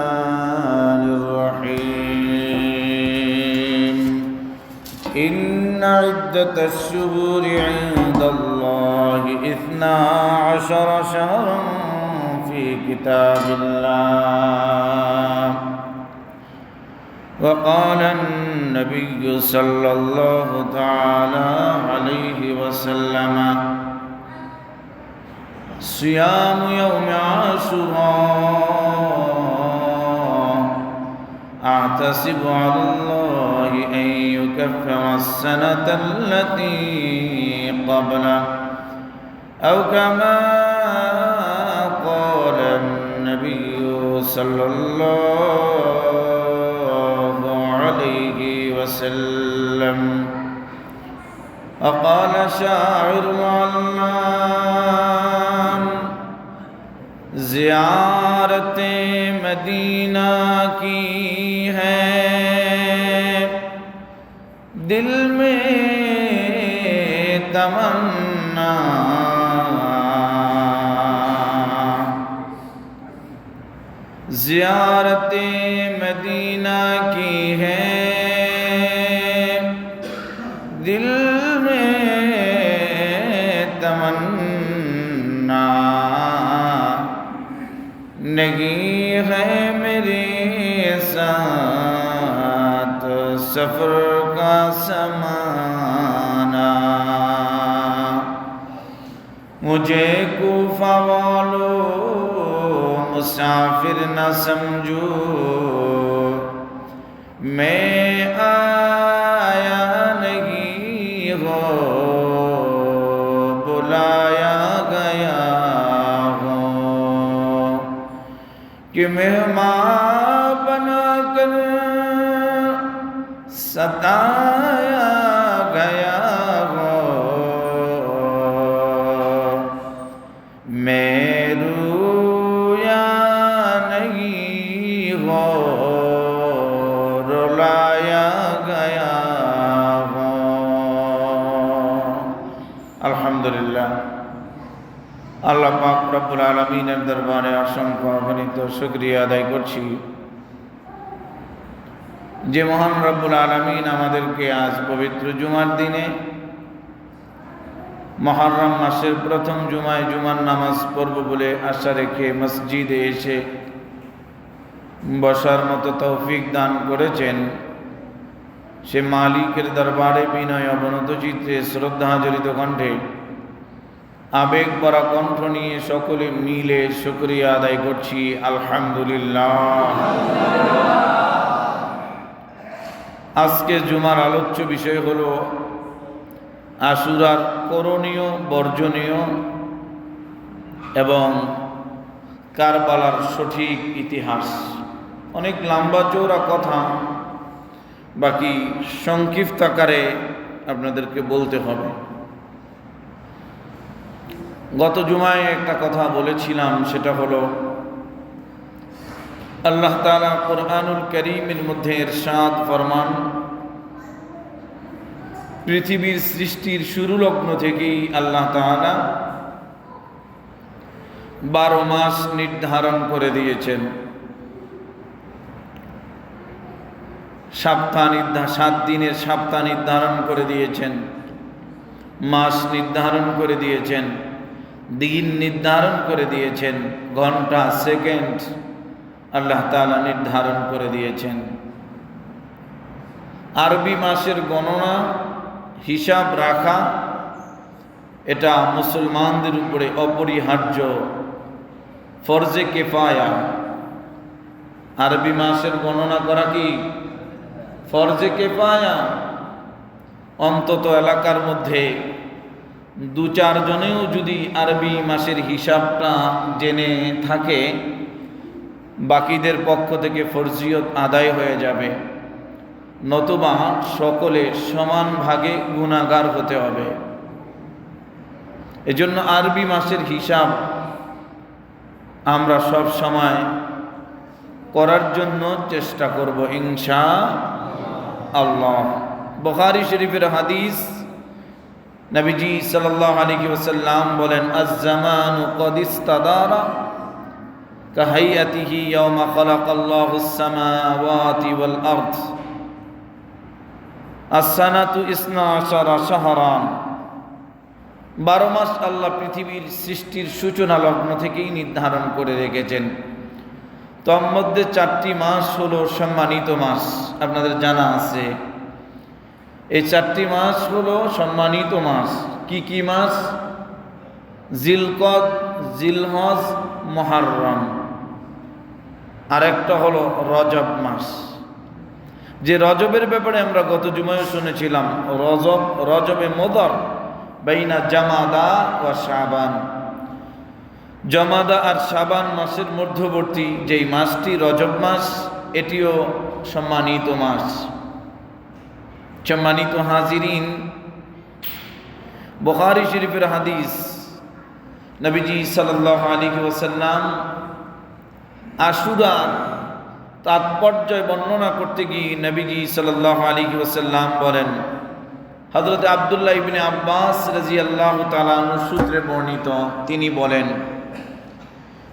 الرحمن الرحيم إن عدة الشهور عند الله 12 شهرا في كتاب الله وقال النبي صلى الله تعالى عليه وسلم صيام يوم عاشوراء أعتصب على الله أن يكفر السنة التي قبله أو كما قال النبي صلى الله عليه وسلم وقال شاعر العلام ज़ियारत मदीना की है दिल में तमन्ना ज़ियारत मदीना की है दिल में तमन्ना नहीं है मेरे साथ सफर का समाना मुझे कूफा वालों मुसाफिर न समझो मैं आया नहीं हो बुलाया गया कि मेहमान बनाकर सताया गया हो मैं रोया नहीं हो रुलाया गया हो। अल्हम्दुलिल्लाह আল্লাহ পাক রব্বুল আলামিনের দরবারে অসংখ্য অগণিত শুকরিয়া আদায় করছি যে মহান রব্বুল আলামিন আমাদেরকে আজ পবিত্র জুমার দিনে মুহররম মাসের প্রথম জুমায় জুমার নামাজ পড়ব বলে আশা রেখে মসজিদে এসে বসার মতো তৌফিক দান করেছেন সে মালিকের দরবারে বিনয় অবনত চিত্তে শ্রদ্ধা জড়িত কণ্ঠে আবেগ ভরা কণ্ঠ নিয়ে সকলে মিলে শুকরিয়া আদায় করছি আলহামদুলিল্লাহ। আজকে জুমার আলোচ্য বিষয় হলো আশুরার করণীয় বর্জনীয় এবং কারবালার সঠিক ইতিহাস। অনেক লম্বা চৌড়া কথা, বাকি সংক্ষিপ্ত আকারে আপনাদেরকে বলতে হবে। গত জুমায় একটা কথা বলেছিলাম, সেটা হলো আল্লাহ তাআলা কুরআনুল কারীমের মধ্যে ইরশাদ ফরমান, পৃথিবীর সৃষ্টির শুরু লগ্ন থেকেই আল্লাহ তাআলা 12 মাস নির্ধারণ করে দিয়েছেন। 7 দিনের সপ্তাহ নির্ধারণ করে দিয়েছেন, মাস নির্ধারণ করে দিয়েছেন, দিন নির্ধারণ করে দিয়েছেন, ঘন্টা সেকেন্ড আল্লাহ তাআলা নির্ধারণ করে দিয়েছেন। আরবি মাসের গণনা হিসাব রাখা এটা মুসলমানদের উপরে অপরিহার্য, ফরজে কিফায়া। আরবি মাসের গণনা করা কি ফরজে কিফায়া? অন্তত এলাকার মধ্যে 2-4 জনেও যদি আরবি মাসের হিসাবটা জেনে থাকে, বাকিদের পক্ষ থেকে ফরজিয়ত আদায় হয়ে যাবে, নতুবা সকলে সমান ভাগে গুনাহগার হতে হবে। এজন্য আরবি মাসের হিসাব আমরা সব সময় করার জন্য চেষ্টা করব ইনশাআল্লাহ। বুখারী শরীফের হাদিস, নবীজি সাল্লাল্লাহু আলাইহি ওয়াসাল্লাম বলেন, আজ-জামানু ক্বাদ ইস্তাদারা কাহাইয়াতিহি ইয়াওমা খালাকাল্লাহুস সামাওয়াতি ওয়াল আরদ। as-sanatu 12 শাহরান। 12 মাস আল্লাহ পৃথিবীর সৃষ্টির সূচনা লগ্ন থেকেই নির্ধারণ করে রেখেছেন। তোর মধ্যে 4টি মাস হলো সম্মানিত মাস, আপনাদের জানা আছে। এই 4টি মাস হলো সম্মানিত মাস। কি কি মাস? জিলকদ, জিলহজ, মুহররম। আরেকটা হলো রজব মাস। যে রজবের ব্যাপারে আমরা গত জুমায় শুনেছিলাম, রজবে মুদর বাইনা জামাদা ওয়া শাবান। জামাদা আর শাবান মাসের মধ্যবর্তী যেই মাসটি রজব মাস, এটিও সম্মানিত মাস। সম্মানিত হাজিরিন, বুখারী শরীফের হাদিস, নবীজি সাল্লাল্লাহু আলাইহি ওয়াসাল্লাম আশুরার তাৎপর্য বর্ণনা করতে গিয়ে নবীজি সাল্লাল্লাহু আলাইহি ওয়াসাল্লাম বলেন, হযরত আব্দুল্লাহ ইবনে আব্বাস রাদিয়াল্লাহু তাআলা আনহু সূত্রে বর্ণিত, তিনি বলেন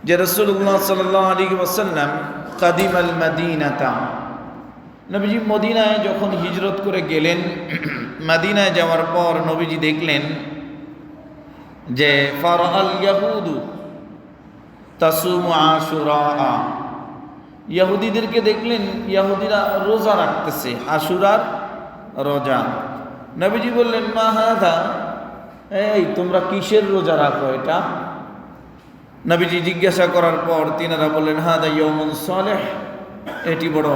যে রাসূলুল্লাহ সাল্লাল্লাহু আলাইহি ওয়াসাল্লাম কাদিমাল মাদিনাতা, নবীজি মদিনায় যখন হিজরত করে গেলেন, মদিনায় যাওয়ার পর নবীজি দেখলেন যে ফারাআল ইয়াহুদু তাসুমু আশুরা। ইহুদিদেরকে দেখলেন ইহুদিরা রোজা রাখতেছে, আশুরার রোজা। নবীজি বললেন, মা হাদা, এই তোমরা কিসের রোজা রাখো এটা? নবীজি জিজ্ঞাসা করার পর তিনারা বললেন, হাদা ইয়াউমুন সালেহ, এটি বড়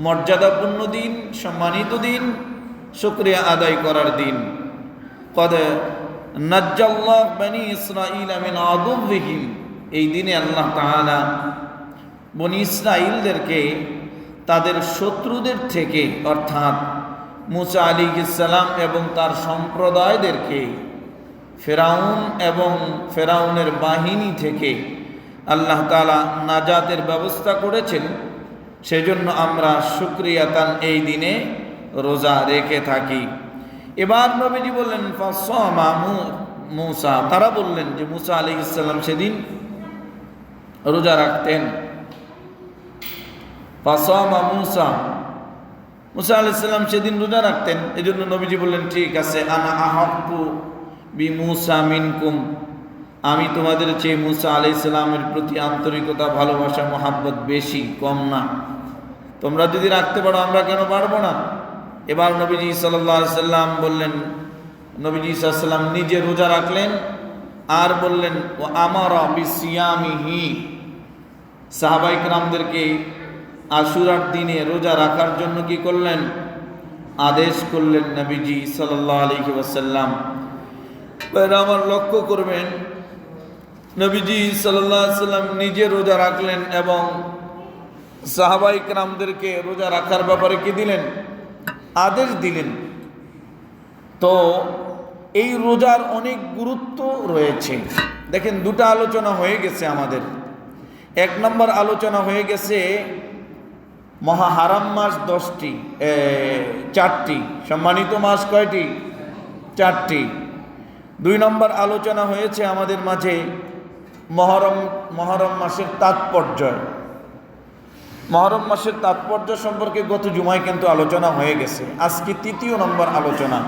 মর্যাদাপূর্ণ দিন, সম্মানিত দিন, শুকরিয়া আদায় করার দিন। কদ নাজ্জাল্লাহু বনি ইসরাঈলা মিন আদুওয়িহিম, এই দিনে আল্লাহ তাআলা বনি ইসরাঈলদেরকে তাদের শত্রুদের থেকে, অর্থাৎ মুসা আলাইহিস সালাম এবং তার সম্প্রদায়দেরকে, ফেরাউন এবং ফেরাউনের বাহিনী থেকে আল্লাহ তাআলা নাজাতের ব্যবস্থা করেছেন। সেজন্য আমরা শুকরিয়াতান এই দিনে রোজা রেখে থাকি। এবার নবীজি বললেন, ফাসামা মুসা, তারা বললেন যে মুসা আলাইহিস সালাম সেদিন রোজা রাখতেন। ফাসামা মুসা, মুসা আলাইহিস সালাম সেদিন রোজা রাখতেন। এজন্য নবীজি বললেন, ঠিক আছে, আনা আহাব্বু বি মুসা মিনকুম, আমি তোমাদের চেয়ে মুসা আলাইহিস সালামের প্রতি আন্তরিকতা, ভালোবাসা, মহাব্বত বেশি, কম না। তোমরা যদি রাখতে পারো আমরা কেন পারবো না? এবার নবীজি সাল্লাল্লাহু আলাইহি সাল্লাম বললেন, নবীজি সাল্লাল্লাহু আলাইহি সাল্লাম নিজে রোজা রাখলেন আর বললেন, ও আমারা বিসিয়ামিহি, সাহাবায়ে কেরামদেরকে আশুরার দিনে রোজা রাখার জন্য কি করলেন? আদেশ করলেন নবীজি সাল্লাল্লাহু আলাইহি ওয়াসাল্লাম। আমার লক্ষ্য করবেন, নবীজি সাল্লাল্লাহু আলাইহি ওয়াসাল্লাম নিজে রোজা রাখলেন এবং সাহাবায়ে কেরামদেরকে রোজা রাখার ব্যাপারে কি দিলেন? আদেশ দিলেন। তো এই রোজার অনেক গুরুত্ব রয়েছে। দেখেন, দুটা আলোচনা হয়ে গেছে আমাদের। এক নম্বর আলোচনা হয়ে গেছে মহাহারাম মাস 4টি, সম্মানিত মাস কয়টি? 4টি। 2 নম্বর আলোচনা হয়েছে আমাদের মাঝে মহরম মাসের তাৎপর্য। মহরম মাসের তাৎপর্য সম্পর্কে গত জুমায় কিন্তু আলোচনা হয়ে গেছে। আজকে 3য় নম্বর আলোচনা,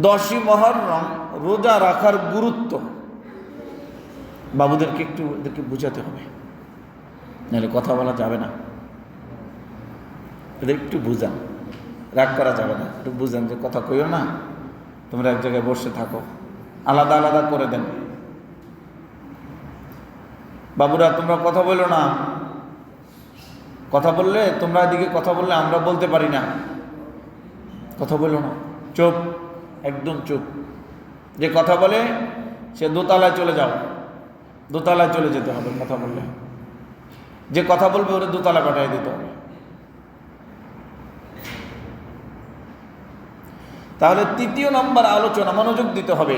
10ই মহরম রোজা রাখার গুরুত্ব। বাবুদেরকে একটু এদেরকে বুঝাতে হবে, নাহলে কথা বলা যাবে না। এদের একটু বুঝান, রাগ করা যাবে না, একটু বুঝান যে কথা কইও না, তোমরা এক জায়গায় বসে থাকো, আলাদা আলাদা করে দেন। বাবুরা তোমরা কথা বলো না, কথা বললে তোমরা এদিকে কথা বললে আমরা বলতে পারি না, কথা বলো না, চুপ, একদম চুপ। যে কথা বলে সে দোতলায় চলে যাও, দোতলায় চলে যেতে হবে কথা বললে। যে কথা বলবে ওরা দোতলা পাঠিয়ে দিতে হবে। তাহলে 3য় নম্বর আলোচনা, মনোযোগ দিতে হবে।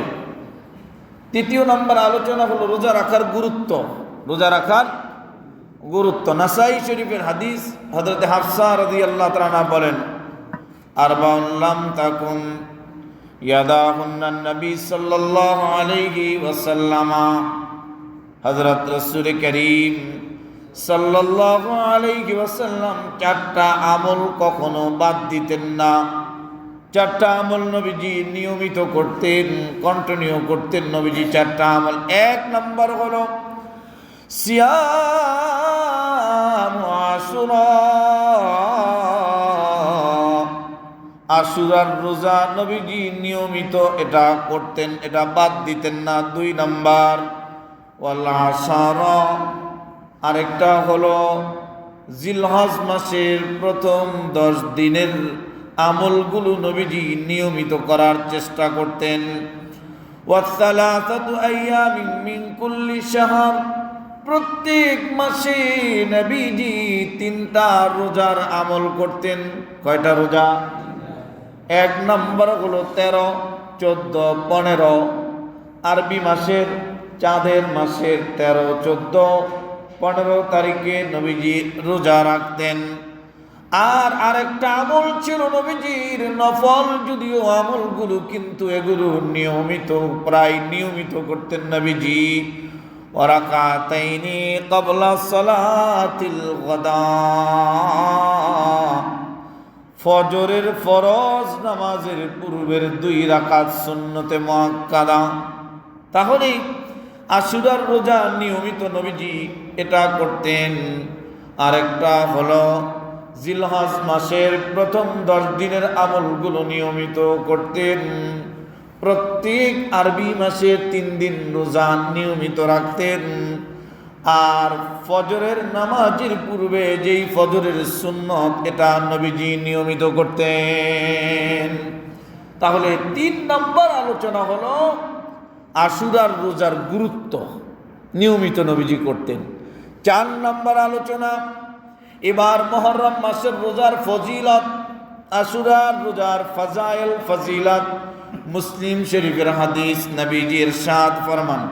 3য় নম্বর আলোচনা হলো রোজা রাখার গুরুত্ব। রোজা রাখার গুরুত্ব। নাসাই শরীফের হাদিস, হযরত হাফসা রাদিয়াল্লাহু তাআলা বলেন, আরবাউন লাম তাকুন ইয়াদাহুন্নান নবী সাল্লাল্লাহু আলাইহি ওয়াসাল্লাম। হযরত রাসূল করিম সাল্লাল্লাহু আলাইহি ওয়াসাল্লাম চারটা আমল কখনো বাদ দিতেন না। চারটা আমল নবীজি নিয়মিত করতেন, কন্টিনিউ করতেন নবীজি চারটা আমল। এক নম্বর হলো সিয়াম আশুরা। আশুরার রোজা নবীজি নিয়মিত এটা করতেন, এটা বাদ দিতেন না। দুই নাম্বার ওয়াল আশারা, আরেকটা হলো জিলহজ মাসের প্রথম 10 দিনের আমলগুলো নবীজি নিয়মিত করার চেষ্টা করতেন। ওয়াসালাসাতু আইয়ামিন মিন কুল্লি শাহর, প্রত্যেক মাসে নবীজি 3টা রোজার আমল করতেন। কয়টা রোজা? এক নম্বর হলো 13, 14, 15 আরবি মাসের চাঁদের মাসের 13, 14, 15 তারিখে নবীজি রোজা রাখতেন। আর আরেকটা আমল ছিল নবীজির নফল যদিও আমলগুলো, কিন্তু এগুলো নিয়মিত, প্রায় নিয়মিত করতেন নবীজি। ওয়ারাকাতাইনি ক্বাবলা সালাতিল গাদা, ফজরের ফরজ নামাজের পূর্বের 2 রাকাত সুন্নতে মুআক্কাদা। তাহলে আশুরার রোজা নিয়মিত নবীজি এটা করতেন। আরেকটা হলো জিলহজ মাসের প্রথম 10 দিনের আমলগুলো নিয়মিত করতেন। প্রত্যেক আরবি মাসে 3 দিন রোজা নিয়মিত রাখতেন। আর ফজরের নামাজের পূর্বে যেই ফজরের সুন্নত, এটা নবীজি নিয়মিত করতেন। তাহলে 3 নম্বর আলোচনা হলো আশুরার রোজার গুরুত্ব, নিয়মিত নবীজি করতেন। 4 নম্বর আলোচনা এবার মুহররম মাসের রোজার ফজিলত, আশুরার রোজার ফাজাইল ফজিলত। মুসলিম শরীফের হাদিস, নবীজি ইরশাদ ফরমান,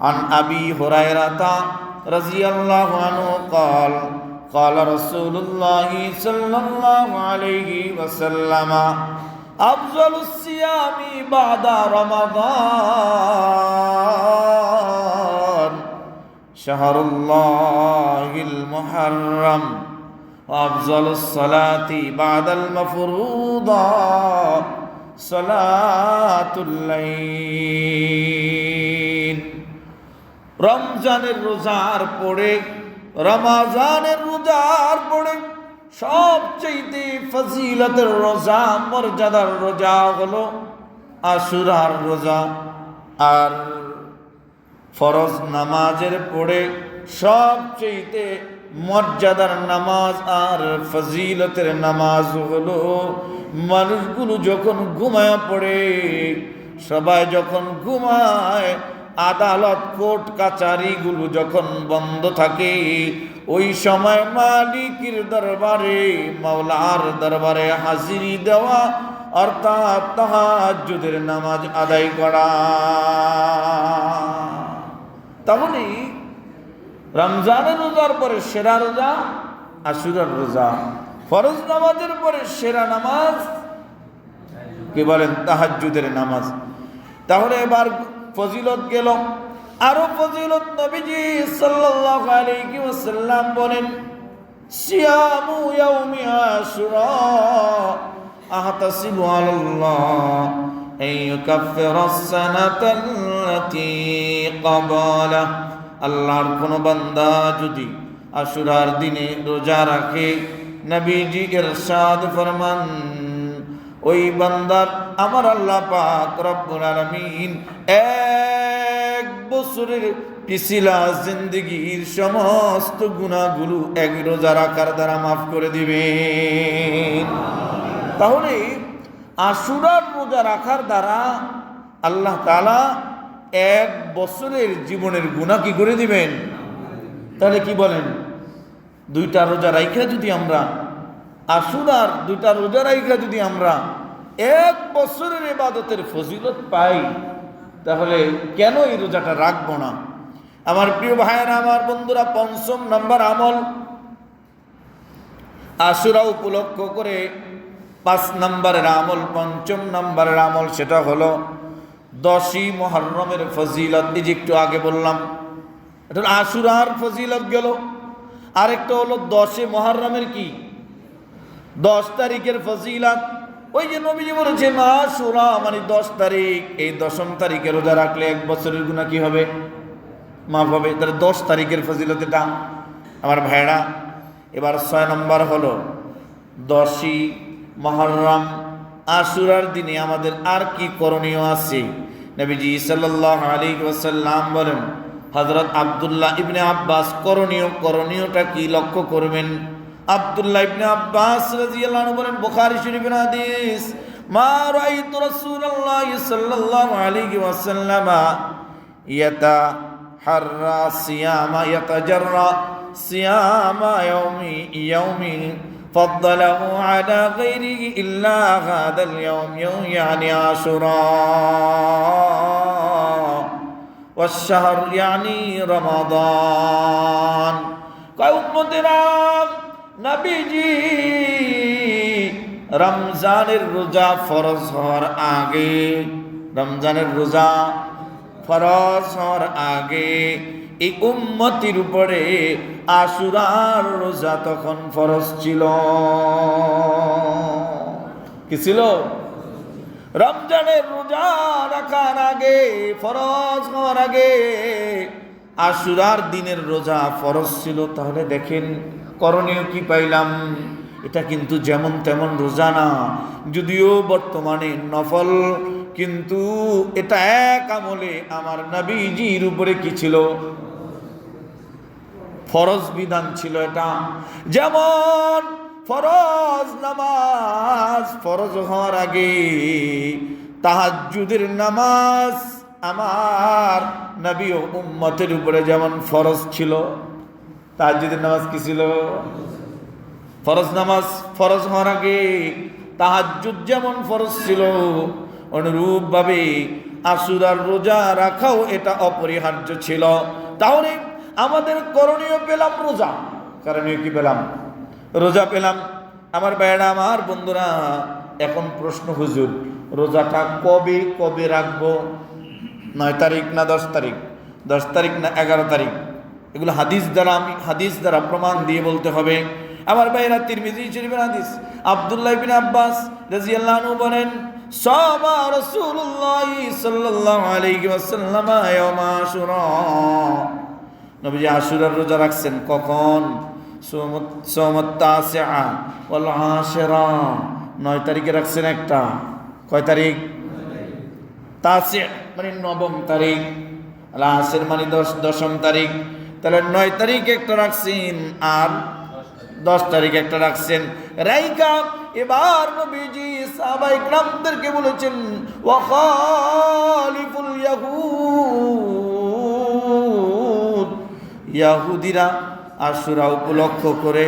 আন আবি হুরায়রা রাদিয়াল্লাহু আনহু قال قال رسول الله صلى الله عليه وسلم أفضل الصيام بعد رمضان شهر الله المحرم وأفضل الصلاة بعد المفروضة صلاة الليل। রমজানের রোজার পরে, রমাজানের রোজার পরে সবচেয়ে ফজিলতের রোজা, মর্যাদার রোজা হলো আশুরার রোজা। আর ফরজ নামাজের পরে সবচেয়ে মর্যাদার নামাজ আর ফজিলতের নামাজ হলো মানুষগুলো যখন ঘুমায় পড়ে, সবাই যখন ঘুমায়, আদালত কোর্ট কাচারিগুলো যখন বন্ধ থাকে, ওই সময় মালিকের দরবারে, মাওলার দরবারে হাজিরি দেওয়া, অর্থাৎ তাহাজ্জুদের নামাজ আদায় করা। তাহলে রমজানের রোজার পরে সেরা রোজা আশুরার রোজা। ফরজ নামাজের পরে সেরা নামাজ কি বলেন? তাহাজ্জুদের নামাজ। তাহলে এবার ফজিলত গেল, আরো ফজিলত নবীজি সাল্লাল্লাহু আলাইহি ওয়াসাল্লাম বলেন, সিয়ামু ইয়াউমি আশুরা আহতাসিবু আলাল্লাহ আন ইউকাফিরা আস-সানাতাল্লাতী ক্বাবালা। আল্লাহর কোন বান্দা যদি আশুরার দিনে রোজা রাখে, নবীজি ইরশাদ ফরমান, ওই বান্দার আমার আল্লাহ পাক রব্বুল আলামিন 1 বছরের পিছিলা জিন্দেগির সমস্ত গুনাহগুলো এক রোজা রাখার দ্বারা মাফ করে দিবেন। তাহলে আশুরার রোজা রাখার দ্বারা আল্লাহ তাআলা 1 বছরের জীবনের গুনাহ কি করে দিবেন? তাহলে কি বলেন, 2টা রোজা রাইখা যদি আমরা, আশুরার 2টা রোজা রাইখা যদি আমরা 1 বছরের ইবাদতের ফজিলত পাই, তাহলে কেন এই রোজাটা রাখবো না? আমার প্রিয় ভাইয়েরা, আমার বন্ধুরা, 5ম নম্বর আমল, আশুরা উপলক্ষ করে 5 নম্বরের আমল, 5ম নম্বরের আমল সেটা হলো 10ই মুহররমের ফজিলত। এই যে একটু আগে বললাম, এটা আশুরার ফজিলত গেল, আরেকটা হলো 10 মুহররমের কি 10 তারিখের ফজিলত। ওই যে নবীজি বলেছেন আশুরা মানে 10 তারিখ, এই 10ম তারিখে রোজা রাখলে 1 বছরের গুনাহ কি হবে? মাফ হবে। তাহলে 10 তারিখের ফজিলত এটা আমার ভাইরা। এবার 6 নম্বর হলো 10ই মুহররম আশুরার দিনে আমাদের আর কি করণীয় আছে? নবীজি সাল্লাল্লাহু আলাইহি ওয়াসাল্লাম বলেন, হযরত আব্দুল্লাহ ইবনে আব্বাস করণীয়টা কি লক্ষ্য করবেন। আব্দুল্লাহ ইবনে আব্বাস রাদিয়াল্লাহু আনহু বলেন, বুখারী শরীফের হাদিস, মা রাআইতু রাসূলুল্লাহ সাল্লাল্লাহু আলাইহি ওয়াসাল্লাম ইয়াতাহাররা সিয়ামা ইয়াতাজাররা সিয়ামা ইয়াউমি فضله على غيره إلا هذا اليوم يعني عاشوراء والشهر يعني رمضان। কয় উম্মতেরা, নবীজি রমজানের রোজা ফরজ হওয়ার আগে, রমজানের রোজা ফরজ হওয়ার আগে এই উম্মতির উপরে আশুরার রোজা তখন ফরজ ছিল। কি ছিল? রমজানের রোজা রাখার আগে, ফরজ হওয়ার আগে আশুরার দিনের রোজা ফরজ ছিল। তাহলে দেখেন করণীয় কি পাইলাম। এটা কিন্তু যেমন তেমন রোজা না, যদিও বর্তমানে নফল, কিন্তু এটা এক আমলে আমার নবীজির উপরে কি ছিল? ফরজ বিধান ছিল এটা। যেমন ফরজ নামাজ ফরজ হওয়ার আগে তাহাজ্জুদের নামাজ আমার নবী ও উম্মতের উপরে যেমন ফরজ ছিল, তাহাজ্জুদের নামাজ কি ছিল? ফরজ নামাজ ফরজ হওয়ার আগে তাহাজ্জুদ যেমন ফরজ ছিল, অনুরূপভাবে আশুরার রোজা রাখাও এটা অপরিহার্য ছিল। তাহলে আমাদের করণীয় পেলাম রোজা। করণীয় কি পেলাম? রোজা পেলাম। আমার ভাইয়েরা, আমার বন্ধুরা, এখন প্রশ্ন, হুজুর রোজাটা কবে কবে রাখবো? 9 তারিখ না 10 তারিখ? 10 তারিখ না 11 তারিখ? এগুলো হাদিস দ্বারা প্রমাণ দিয়ে বলতে হবে। আমার ভাইয়েরা, তিরমিজি শরীফের হাদিস, আব্দুল্লাহ ইবনে আব্বাস রাদিয়াল্লাহু আনহু বলেন, সামা রাসূলুল্লাহ সাল্লাল্লাহু আলাইহি ওয়াসাল্লাম ইয়াউমা আশুরা। নবীজি আশুরার রোজা রাখছেন কখন? সওমুত তাসিআ ওয়াল আশিরা, 9 তারিখে রাখছেন একটা। কয় তারিখ? তাসি মানে 9ম তারিখ, আর আশির মানে 10ম তারিখ। তাহলে 9 তারিখ একটা রাখছেন আর 10 তারিখ একটা রাখছেন। রাইকা এবার নবীজি সাহাবায়ে কিরামদেরকে বলেছেন, ওয়া খালিফুল ইয়াহুদ, ইহুদিরা আশুরা উপলক্ষ করে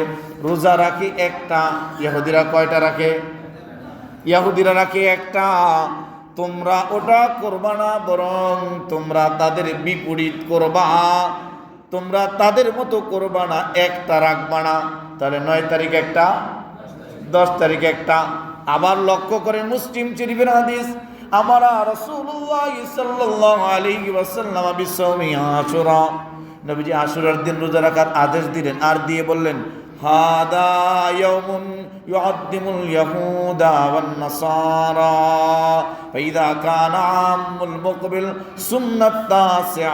রোজা রাখে একটা। ইহুদিরা কয়টা রাখে? ইহুদিরা রাখে একটা। তোমরা ওটা করবা না, বরং তোমরা তাদের বিপরীত করবা, তোমরা তাদের মতো করবা না, একটা রাখবা না। তাহলে 9 তারিখ একটা, 10 তারিখ একটা। আবার লক্ষ্য করেন মুসলিম শরীফের হাদিস, আমারা রাসূলুল্লাহ সাল্লাল্লাহু আলাইহি ওয়াসাল্লাম বিসাওমি আশুরা, নবীজি আশুরার দিন রোজা রাখার আদেশ দিলেন, আর দিয়ে বললেন, হাদা ইয়াউমুন ইউআদ্দিমুল ইয়াহুদা ওয়ান নাসারা ফাইদা কানা আমুল মুকবিল সুন্নাত তাসিআ।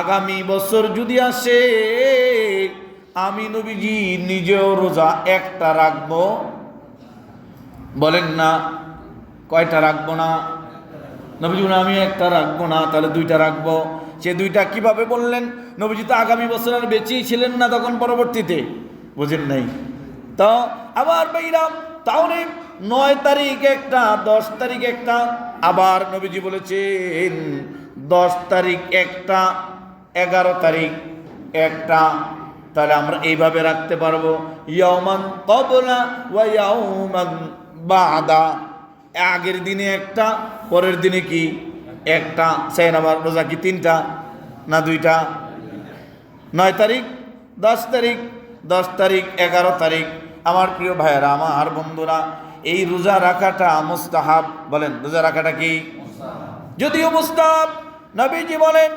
আগামী বছর যদি আসে আমি নবীজি নিজেও রোজা একটা রাখবো। বলেন না, কয়টা রাখবো না? নবীজি আমি একটা রাখবো না, তাহলে 2টা রাখবো। সে 2টা কিভাবে বললেন? নবীজি তো আগামী বছর আর বেঁচেই ছিলেন না তখন, পরবর্তীতে বুঝেন নাই তো। আবার ভাইরাম, তাহলে 9 তারিখ একটা, 10 তারিখ একটা। আবার নবীজি বলেছেন 10 তারিখ একটা, 11 তারিখ একটা। তাহলে আমরা এইভাবে রাখতে পারবো, ইয়াউমান ক্বাবলা ওয়া ইয়াউমান বাদা। আগের দিনে একটা, পরের দিনে কি একটা। সেই আমার রোজা কি 3টা না 2টা? 9 তারিখ, 10 তারিখ, 10 তারিখ, 11 তারিখ। আমার প্রিয় ভাইয়েরা, আমার বন্ধুরা, এই রোজা রাখাটা মুস্তাহাব। বলেন রোজা রাখাটা কি? যদিও মুস্তাহাব, নবীজি বলেন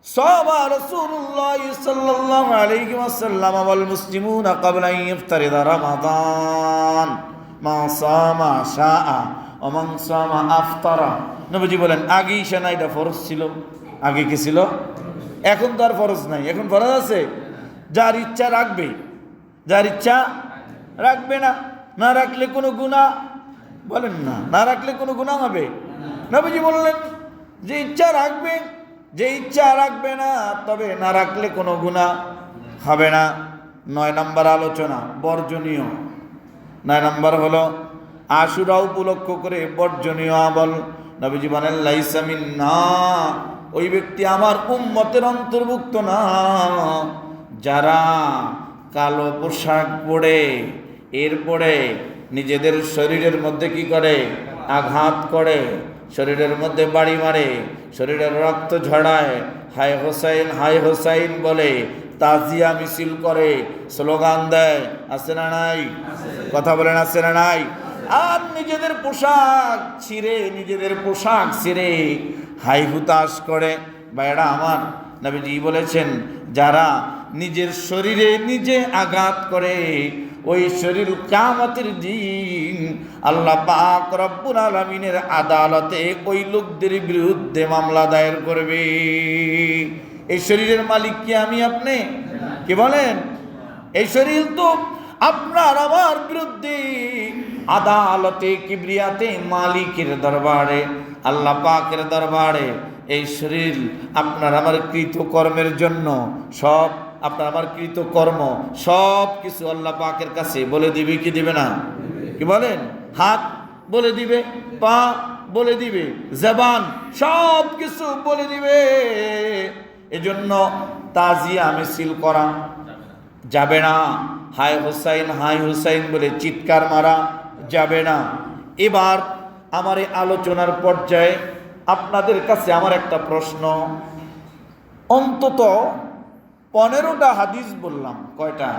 সামা রাসূলুল্লাহ সাল্লাল্লাহু আলাইহি ওয়াসাল্লাম ওয়াল মুসলিমুনা ক্বাবলা আন ইফতারিদা রমাদান মা সামা শাআ ওয়া মান সামা আফতারা। নবীজি বলেন আগেই না এটা ফরজ ছিল। আগে কি ছিল? এখন তো আর ফরজ নাই, এখন ফরজ আছে। যার ইচ্ছা রাখবে, যার ইচ্ছা রাখবে না, না রাখলে কোনো গুনাহ, বলেন না, না রাখলে কোনো গুনাহ হবে? নবীজি বললেন যে ইচ্ছা রাখবে, যে ইচ্ছা রাখবে না, তবে না রাখলে কোনো গুনাহ হবে না। 9 নম্বর আলোচনা বর্জনীয়। 9 নম্বর হলো আশুরা উপলক্ষ করে বর্জনীয় আমল। নবীজি বলেন লাইসা মিন্না, ওই ব্যক্তি আমার উম্মতের অন্তর্ভুক্ত না যারা কালো পোশাক পরে এরপরে নিজেদের শরীরের মধ্যে কি করে? আঘাত করে, শরীরের মধ্যে বাড়ি মারে, শরীরের রক্ত ঝরায়, হায় হোসাইন হায় হোসাইন বলে, তাজিয়া মিছিল করে, স্লোগান দেয়, আছে না নাই? কথা বলেন আছে না নাই? আর নিজেদের পোশাক ছিঁড়ে হাই হুতাশ করে। ভাইরা আমার, নবীজি বলেছেন যারা নিজের শরীরে নিজে আঘাত করে, ওই শরীর কিয়ামতের দিন আল্লাহ পাক রব্বুল আলামিনের আদালতে ওই লোকদের বিরুদ্ধে মামলা দায়ের করবে। এই শরীরের মালিক কি আমি আপনি? কি বলেন? এই শরীর তো আপনার আমার বিরুদ্ধে আদালতে কিবরিয়াতে মালিকের দরবারে, আল্লাহ পাকের দরবারে এই শরীর আপনার আমার কৃতকর্মের জন্য সব, আপনার আমার কৃতকর্ম সব কিছু আল্লাহ পাকের কাছে বলে দিবে কি দিবে না? কি বলেন? হাত বলে দিবে, পা বলে দিবে, জবান সব কিছু বলে দিবে। এজন্য তাজিয়া মিছিল করা যাবে না, হায় হুসাইন বলে চিৎকার মারা যাবে না। এবার আমার এই আলোচনার পর্যায়ে আপনাদের কাছে আমার একটা প্রশ্ন। অন্তত 15টা হাদিস বললাম, কয়টা?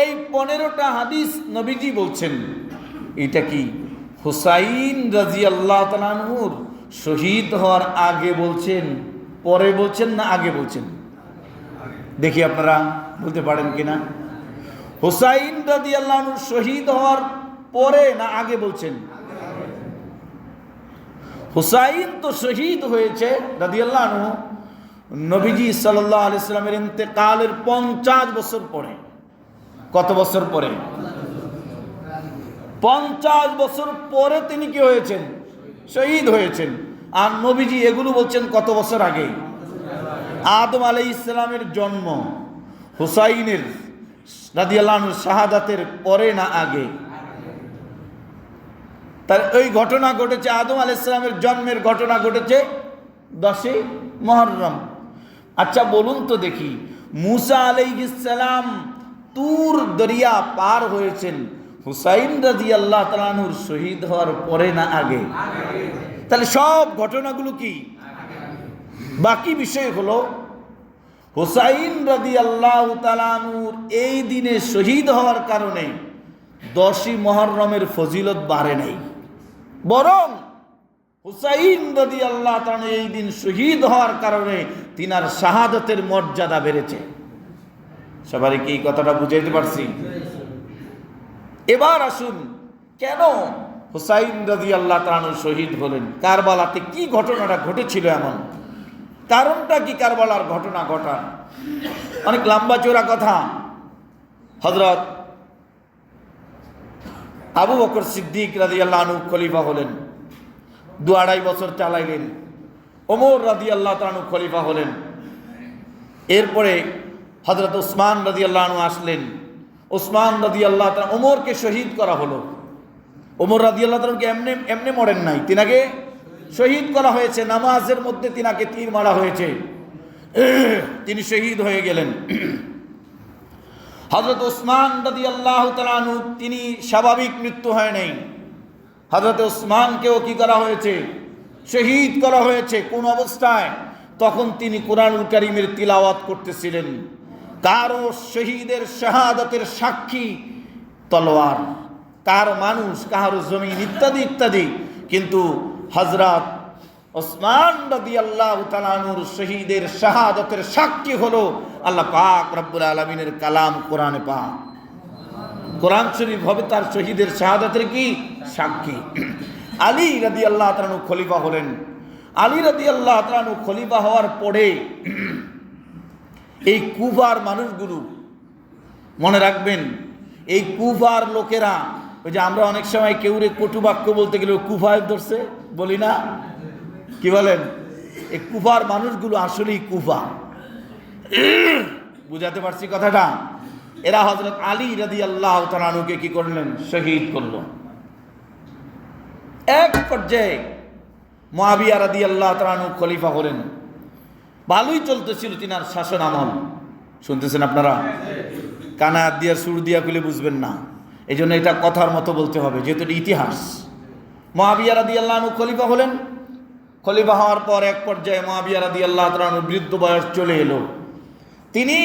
এই 15টা হাদিস নবীজি বলছেন, এটা কি হুসাইন রাদিয়াল্লাহু তাআলা আনহুর শহীদ হওয়ার আগে বলছেন, পরে বলছেন, না আগে বলছেন? দেখি আপনারা বলতে পারেন কিনা। হুসাইন রাদিয়াল্লাহু আনহু শহীদ হওয়ার পরে না আগে বলছেন? হুসাইন তো শহীদ হয়েছে রাদিয়াল্লাহু আনহু নবীজি সাল্লাল্লাহু আলাইহি সাল্লামের ইন্তেকালের 50 বছর পরে। কত বছর পরে? 50 বছর পরে তিনি কি হয়েছেন? শহীদ হয়েছেন। আর নবীজি এগুলো বলছেন কত বছর আগে? আদম আলাইহিস সালামের জন্ম হুসাইনের রাদিয়াল্লাহু আনহু শাহাদাতের পরে না আগে? তার ওই ঘটনা ঘটেছে, আদম আলাইহিস সালামের জন্মের ঘটনা ঘটেছে 10ই মুহররম। আচ্ছা বলুন তো দেখি, মুসা আলাইহিস সালাম তুর দরিয়া পার হয়েছেন হুসাইন রাদিয়াল্লাহু তাআলা আনহুর শহীদ হওয়ার পরে না আগে? তাহলে সব ঘটনাগুলো কি? বাকি বিষয় হলো হুসাইন রাদিয়াল্লাহু তাআলা আনহুর এই দিনে শহীদ হওয়ার কারণে 10ই মুহররমের ফজিলত বাড়ে নাই, বরং হুসাইন রাদিয়াল্লাহু তাআলা এই দিন শহীদ হওয়ার কারণে তিনার শাহাদাতের মর্যাদা বেড়েছে। সবারই কি এই কথাটা বুঝাইতে পারছি? এবার আসুন, কেন হুসাইন রাদিয়াল্লাহু তাআলা শহীদ হলেন? কারবালাতে কি ঘটনাটা ঘটেছিল? এমন কারণটা কি কারবালার ঘটনা ঘটার? অনেক লম্বা চওড়া কথা। হযরত আবু বকর সিদ্দিক রাদিয়াল্লাহু আনহু খলিফা হলেন, 2-2.5 বছর চালাইলেন। ওমর রাদিয়াল্লাহু তাআলা আনহু খলিফা হলেন। এরপরে হযরত ওসমান রাদিয়াল্লাহু আনহু আসলেন। ওসমান রাদিয়াল্লাহু তাআলা, ওমরকে শহীদ করা হলো। ওমর রাদিয়াল্লাহু তাআলাকে এমনি মরেন নাই, তিনাকে শহীদ করা হয়েছে। নামাজের মধ্যে তিনাকে তীর মারা হয়েছে, তিনি শহীদ হয়ে গেলেন। হযরত ওসমান রাদিয়াল্লাহু তাআলা আনহু, তিনি স্বাভাবিক মৃত্যু হয় নাই। হযরত ওসমানকেও কি করা হয়েছে? শহীদ করা হয়েছে। কোন অবস্থায়? তখন তিনি কুরআনুল কারীমের তিলাওয়াত করতেছিলেন। কারো শহীদের শাহাদাতের সাক্ষী তলোয়ার, কাহারো মানুষ, কাহারো জমিন, ইত্যাদি ইত্যাদি। কিন্তু হযরত ওসমান রাদিয়াল্লাহু তাআলা আনহুর শহীদের শাহাদাতের সাক্ষী হলো আল্লাহ পাক রব্বুল আলামিনের কালাম কোরআনে পাক। কোরআন শরীফ হবে তার শহীদের শাহাদাতের কি সাক্ষী। আলী রাদিয়াল্লাহু তাআলা আনহু খলিফা হলেন। আলী রাদিয়াল্লাহু তাআলা আনহু খলিফা হওয়ার পরে এই কুফার মানুষগুলো, মনে রাখবেন, এই কুফার লোকেরা, ওই যে আমরা অনেক সময় কেউরে কটু বাক্য বলতে গেলে কুফায় ধরছে বলি না, কি বলেন? এই কুফার মানুষগুলো আসলেই কুফা। বুঝাতে পারছি কথাটা? এরা হযরত আলী রাদিয়াল্লাহু তাআলা আনহুকে কি করলেন? শহীদ করল। এক পর্যায়ে মুআবিয়া রাদিয়াল্লাহু তাআলা আনহু খলিফা হলেন। ভালোই চলতেছিল তিনার শাসন আমল। শুনতেছেন আপনারা? কানা দিয়া সুর দিয়া খুলে বুঝবেন না, এই জন্য এটা কথার মতো বলতে হবে, যেহেতু এটা ইতিহাস। মুআবিয়া রাদিয়াল্লাহু আনহু খলিফা হলেন। খলিফা হওয়ার পর এক পর্যায়ে মুআবিয়া রাদিয়াল্লাহু তাআলা আনহু বৃদ্ধ বয়স চলে এলো। তিনি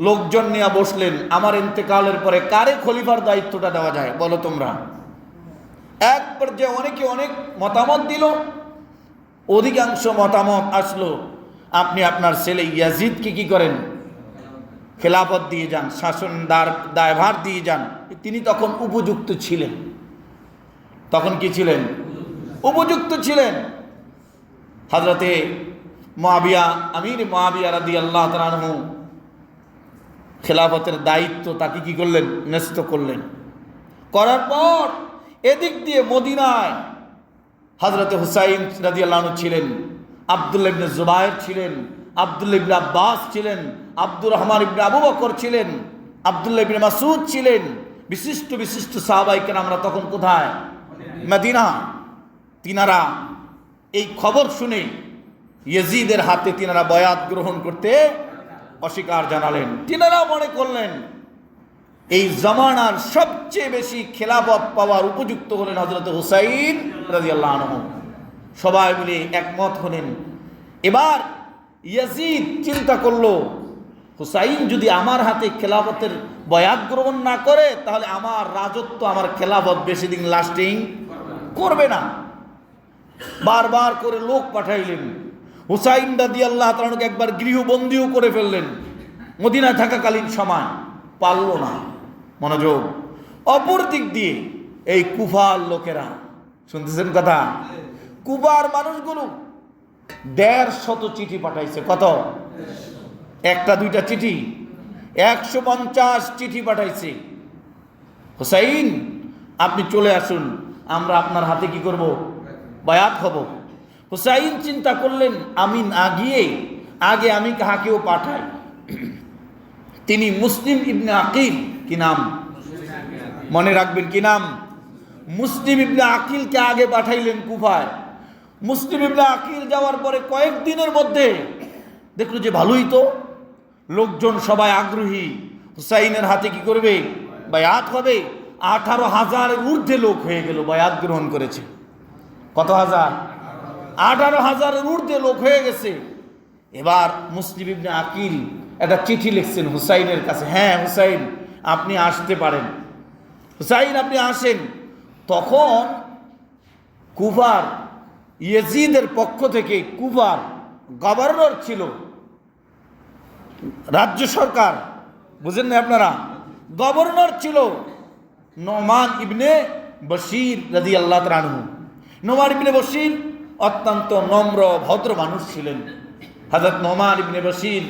লোকজন নিয়ে বসলেন, আমার ইন্তেকালের পরে কারে খলিফার দায়িত্বটা দেওয়া যায় বলো তোমরা। এক পর্যায়ে অনেকে অনেক মতামত দিল। অধিকাংশ মতামত আসলো, আপনি আপনার ছেলে ইয়াজিদকে কি করেন? খেলাফত দিয়ে যান, শাসন দায়ভার দিয়ে যান। তিনি তখন উপযুক্ত ছিলেন। তখন কি ছিলেন? উপযুক্ত ছিলেন। হযরতে মুআবিয়া, আমির মুআবিয়া রাদিয়াল্লাহু তাআলা আনহু খেলাফতের দায়িত্ব তাকে কি করলেন? ন্যস্ত করলেন। করার পর এদিক দিয়ে মদিনায় হযরতে হুসাইন রাদিয়াল্লাহু আনহু ছিলেন, আব্দুল্লাহ ইবনে জুবায়ের ছিলেন, আব্দুল্লাহ ইবনে আব্বাস ছিলেন, আব্দুর রহমান ইবনে আবু বকর ছিলেন, আব্দুল্লাহ ইবনে মাসউদ ছিলেন। বিশিষ্ট বিশিষ্ট সাহাবায়ে কেরামরা তখন কোথায়? মদিনা। তিনারা এই খবর শুনে ইয়াজিদের হাতে তিনারা বয়াত গ্রহণ করতে অস্বীকার জানালেন। তিনারা মনে করলেন এই জামানার সবচেয়ে বেশি খেলাফত পাওয়ার উপযুক্ত হলেন হযরত হুসাইন রাদিয়াল্লাহু আনহু। সবাই মিলে একমত হলেন। এবার ইয়াজিদ চিন্তা করলো, হুসাইন যদি আমার হাতে খেলাফতের বয়াত গ্রহণ না করে তাহলে আমার রাজত্ব, আমার খেলাফত বেশি দিন লাস্টিং করবে না। বারবার করে লোক পাঠাইলেন। হুসাইন রাদিয়াল্লাহু তাআলা আনহুকে একবার গৃহবন্দীও করে ফেললেন মদিনায় থাকাকালীন সময়, পারল না। মনোযোগ। অপর দিক দিয়ে এই কুফার লোকেরা, শুনতেছেন কথা? কুফার মানুষগুলো 150 চিঠি পাঠাইছে। কত? একটা দুইটা চিঠি, 150 চিঠি পাঠাইছে। হুসাইন আপনি চলে আসুন, আমরা আপনার হাতে কি করব? বায়াত হব। হুসাইন চিন্তা করলেন, আমি না গিয়ে আগে আমি কাহাকেও পাঠাই। তিনি মুসলিম ইবনে আকিল, কি নাম মনে রাখবেন, কি নাম? মুসলিম ইবনে আকিলকে আগে পাঠাইলেন কুফায়। মুসলিম ইবনে আকিল যাওয়ার পরে কয়েকদিনের মধ্যে দেখলো যে ভালোই তো, লোকজন সবাই আগ্রহী, হুসাইনের হাতে কি করবে? বায়াত হবে। 18,000-এর ঊর্ধ্বে লোক হয়ে গেল, বায়াত গ্রহণ করেছে। কত হাজার? 18,000-এর ঊর্ধ্বে লোক হয়ে গেছে। এবার মুসলিম ইবনে আকিল একটা চিঠি লিখছেন হুসাইনের কাছে, হ্যাঁ হুসাইন আপনি আসতে পারেন, হুসাইন আপনি আসেন। তখন কুফার ইয়াজিদের পক্ষ থেকে কুফার গভর্নর ছিল, রাজ্য সরকার, বুঝেন না আপনারা? গভর্নর ছিল নোমান ইবনে বশির রাদিয়াল্লাহু তাআলা আনহু। নোমান ইবনে বশির অত্যন্ত নম্র ভদ্র মানুষ ছিলেন। হযরত নোমান ইবনে বশির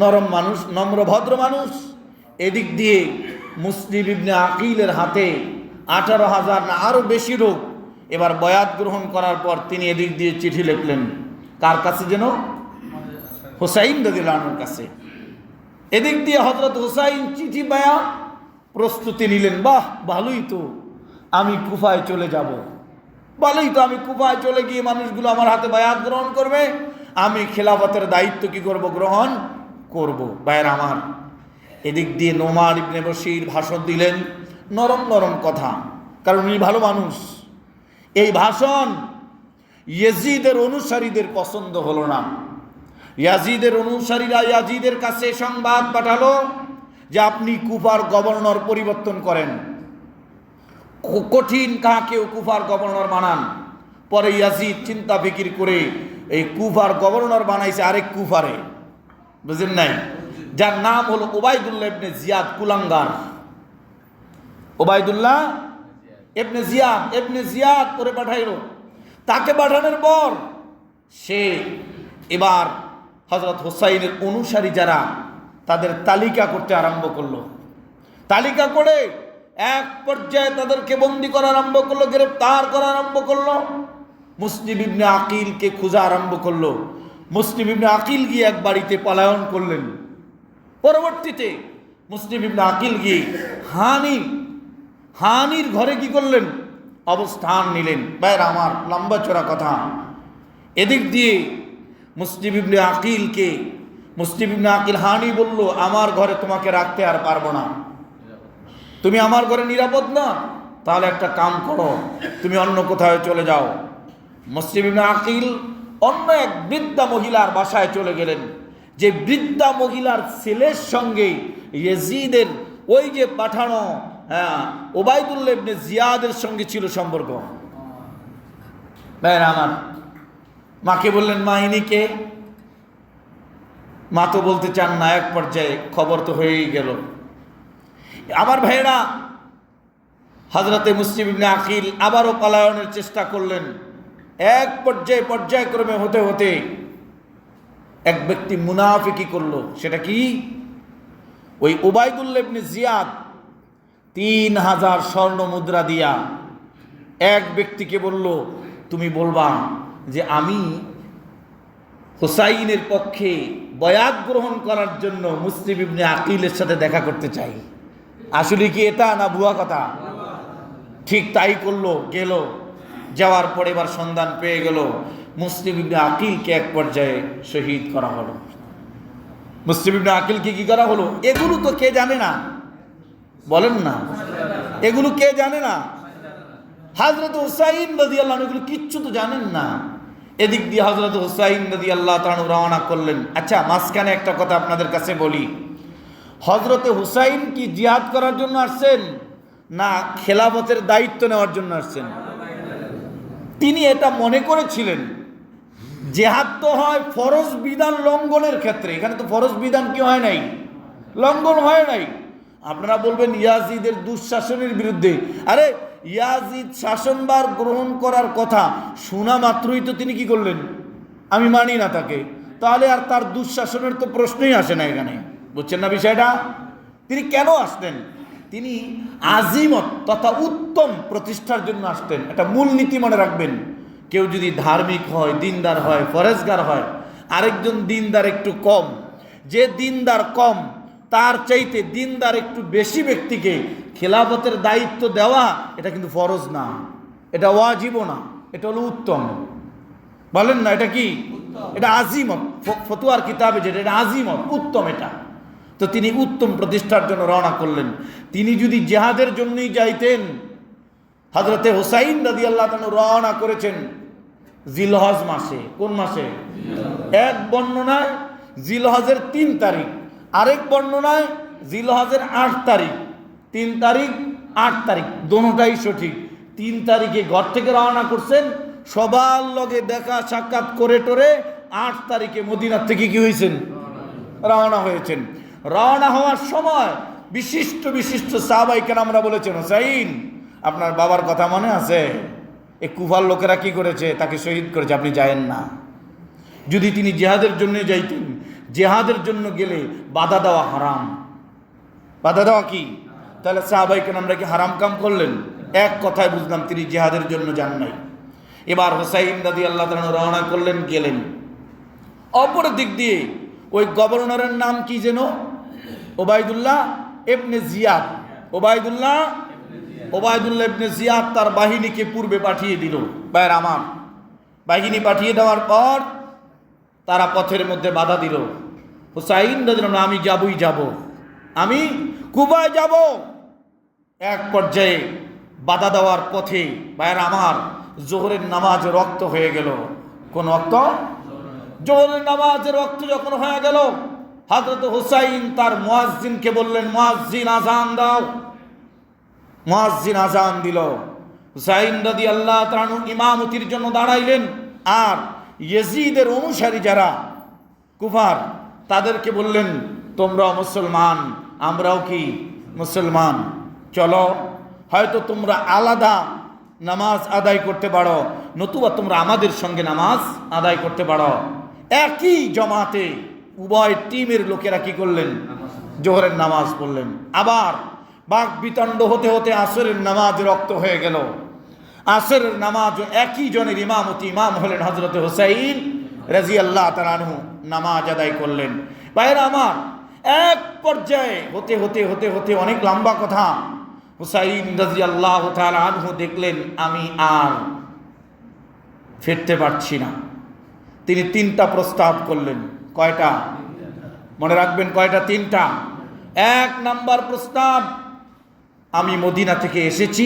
নরম মানুষ, নম্র ভদ্র মানুষ। এদিক দিয়ে মুসলিম ইবনে আকিলের হাতে 18,000 না আরো বেশি লোক এবার বয়াত গ্রহণ করার পর তিনি এদিক দিয়ে চিঠি লিখলেন। কার কাছে যেন? হুসাইন রাদিয়াল্লাহু আনহুর কাছে। এদিক দিয়ে হযরত হুসাইন চিঠি পায়া প্রস্তুতি নিলেন, বাহ ভালোই তো, আমি কুফায় চলে যাব, ভালোই তো, আমি কুফায় চলে গিয়ে মানুষগুলো আমার হাতে বায়াত গ্রহণ করবে, আমি খেলাফতের দায়িত্ব কি করব? গ্রহণ করব। ভাইয়ের আমার, এদিক দিয়ে নোমান ইবনে বশির ভাষণ দিলেন, নরম নরম কথা, কারণ উনি ভালো মানুষ। এই ভাষণ ইয়াজিদের অনুসারীদের পছন্দ হলো না। ইয়াজিদের অনুসারীরা ইয়াজিদের কাছে সংবাদ পাঠালো যে আপনি কুফার গভর্নর পরিবর্তন করেন। কঠিন কাহাকেও কুফার গভর্নর বানান। পরে ইয়াজিদ চিন্তা ফিকির করে এই কুফার গভর্নর বানাইছে আরেক কুফারে, বুঝলেন নাই, যার নাম হলো ওবায়দুল্লাহ ইবনে জিয়াদ কুলাঙ্গার। ওবায়দুল্লাহ ইবনে জিয়াদ করে পাঠাইলো। তাকে পাঠানোর পর সে এবার হযরত হুসাইনের অনুসারী যারা, তাদের তালিকা করতে আরম্ভ করলো। তালিকা করে এক পর্যায়ে তাদেরকে বন্দী করা আরম্ভ করলো, গ্রেফতার করা আরম্ভ করলো। মুসলিম ইবনে আকিলকে খোঁজা আরম্ভ করলো। মুসলিম ইবনে আকিল গিয়ে এক বাড়িতে পলায়ন করলেন। পরবর্তীতে মুসলিম ইবনে আকিল গিয়ে হানির ঘরে কি করলেন, অবস্থান নিলেন। ভাইরা আমার, লম্বা চড়া কথা। এদিক দিয়ে মুসলিম ইবনে আকিল হানি বলল, আমার ঘরে তোমাকে রাখতে আর পারবো না, তুমি আমার ঘরে নিরাপদ না, তাহলে একটা কাম করো, তুমি অন্য কোথাও চলে যাও। মুসলিম ইবনে আকিল অন্য এক বৃদ্ধা মহিলার বাসায় চলে গেলেন। যে বৃদ্ধা মহিলার ছেলের সঙ্গে ইয়াজিদের ওই যে পাঠানো ওবায়দুল্লাহ ইবনে জিয়াদের সঙ্গে ছিল সম্পর্ক। ভাইরা আমার, মাকে বললেন, মা ইনি কে? মা তো বলতে চান না। এক পর্যায়ে খবর তো হয়েই গেল। আমার ভাইরা, হযরতে মুসলিম ইবনে আকিল আবারও পলায়নের চেষ্টা করলেন। এক পর্যায়ক্রমে হতে হতে এক ব্যক্তি মুনাফিকি করলো। সেটা কি? ওই ওবায়দুল্লাহ ইবনে জিয়াদ 3000 স্বর্ণ মুদ্রা দিয়া এক ব্যক্তিকে বলল, তুমি বলবা যে আমি হুসাইনের পক্ষে বয়াত গ্রহণ করার জন্য মুসলিম ইবনে আকিলের সাথে দেখা করতে চাই। আসলে কি এটা না ভুয়া কথা? ঠিক তাই করলো। গেল, যাওয়ার পরে এবার সন্ধান পেয়ে গেল মুসলিম ইবনে আকিলকে এক পর্যায়ে শহীদ করা হলো। মুসলিম ইবনে আকিলকে কি করা হলো? এগুলো তো কে জানে না, বলেন না, এগুলো কে জানে না? হযরত হুসাইন রাদিয়াল্লাহু আনহু এগুলো কিচ্ছু তো জানেন না। এদিক দিয়ে হযরত হুসাইন রাদিয়াল্লাহু তাআলা রওনা করলেন। আচ্ছা, মাঝখানে একটা কথা আপনাদের কাছে বলি। হযরতে হুসাইন কি জিহাদ করার জন্য আসছেন না খেলাফতের দায়িত্ব নেওয়ার জন্য আসছেন? তিনি এটা মনে করেছিলেন, জিহাদ তো হয় ফরজ বিধান লঙ্ঘনের ক্ষেত্রে। এখানে তো ফরজ বিধান কি হয় নাই, লঙ্ঘন হয় নাই। আপনারা বলবেন ইয়াজিদের দুঃশাসনের বিরুদ্ধে। আরে ইয়াজিদ শাসনভার গ্রহণ করার কথা শোনা মাত্রই তো তিনি কি করলেন, আমি মানি না তাকে, তাহলে আর তার দুঃশাসনের তো প্রশ্নই আসে না এখানে। বুঝছেন না বিষয়টা? তিনি কেন আসতেন? তিনি আজিমত তথা উত্তম প্রতিষ্ঠার জন্য আসতেন। একটা মূলনীতি মনে রাখবেন, কেউ যদি ধার্মিক হয়, দিনদার হয়, ফরেজগার হয়, আরেকজন দিনদার একটু কম, যে দিনদার কম তার চাইতে দিনদার একটু বেশি ব্যক্তিকে খেলাফতের দায়িত্ব দেওয়া, এটা কিন্তু ফরজ না, এটা ওয়াজিবও না, এটা হলো উত্তম। বলেন না, এটা কি? এটা আজিমত। ফতুয়ার কিতাবে যেটা, এটা আজিমত, উত্তম এটা। তো তিনি উত্তম প্রতিষ্ঠার জন্য রওনা করলেন। তিনি যদি জিহাদের জন্যই যাইতেন, হযরতে হুসাইন রাদিয়াল্লাহু তাআলা রওনা করেছেন জিলহজ মাসে। কোন মাসে? এক বর্ণনায় জিলহজের 3 তারিখ, আরেক বর্ণনায় জিলহজের 8 তারিখ। 3 তারিখ 8 তারিখ দোনোটাই সঠিক। 3 তারিখে ঘর থেকে রওনা করছেন, সবার লগে দেখা সাক্ষাৎ করে টোরে 8 তারিখে মদিনার থেকে কি হয়েছেন, রওনা হয়েছেন। রওনা হওয়ার সময় বিশিষ্ট বিশিষ্ট সাহাবায়ে কেরামরা বলেছেন, হুসাইন আপনার বাবার কথা মনে আছে? এই কুফার লোকেরা কি করেছে, তাকে শহীদ করেছে, আপনি যায়েন না। যদি তিনি জিহাদের জন্য যাইতেন, জিহাদের জন্য গেলে বাধা দেওয়া হারাম। বাধা দেওয়া কি? তাহলে সাহাবায়ে কেরামরা কি হারাম কাম করলেন? এক কথায় বুঝলাম, তিনি জিহাদের জন্য যান নাই। এবার হুসাইন রাদিয়াল্লাহু তাআলা রওনা করলেন, গেলেন। অপর দিক দিয়ে ওই গভর্নরের নাম কি যেন? ওবায়দুল্লাহ ইবনে জিয়াদ। ওবায়দুল্লাহ ইবনে জিয়াদ তার বাহিনীকে পূর্বে পাঠিয়ে দিল। ভাইয়ের আমার, বাহিনী পাঠিয়ে দেওয়ার পর তারা পথের মধ্যে বাধা দিল। হুসাইন রাদিয়াল্লাহু আনহু, আমি যাবই যাব, আমি কুবায় যাব। এক পর্যায়ে বাধা দেওয়ার পথে ভাইয়ের আমার জোহরের নামাজ রক্ত হয়ে গেল। কোন রক্ত? জোহরের নামাজের রক্ত যখন হয়ে গেল, হযরত হুসাইন তার মুয়াজ্জিনকে বললেন, মুয়াজ্জিন আযান দাও। মুয়াজ্জিন আযান দিল, হুসাইন রাদিয়াল্লাহু তাআলা আনহু ইমামতির জন্য দাঁড়াইলেন। আর ইয়াজিদের অনুসারী যারা কুফার, তাদেরকে বললেন, তোমরাও মুসলমান, আমরাও কি মুসলমান, চলো, হয়তো তোমরা আলাদা নামাজ আদায় করতে পারো, নতুবা তোমরা আমাদের সঙ্গে নামাজ আদায় করতে পারো। একই জমাতে উভয় টিমের লোকেরা কি করলেন? জোহরের নামাজ পড়লেন। আবার বাক বিতণ্ড হতে হতে আসরের নামাজ রক্ত হয়ে গেল। আসরের নামাজ একই জনের ইমামতি, ইমাম হলেন হযরত হুসাইন রাদিয়াল্লাহু তাআলা আনহু, নামাজ আদায় করলেন। ভাইরা আমার, এক পর্যায়ে হতে হতে হতে হতে অনেক লম্বা কথা, হুসাইন রাদিয়াল্লাহু তাআলা আনহু দেখলেন আমি আর ফিরতে পারছি না। তিনি তিনটা প্রস্তাব করলেন। কয়টা? মনে রাখবেন, কয়টা? তিনটা। এক নাম্বার প্রস্তাব, আমি মদিনা থেকে এসেছি,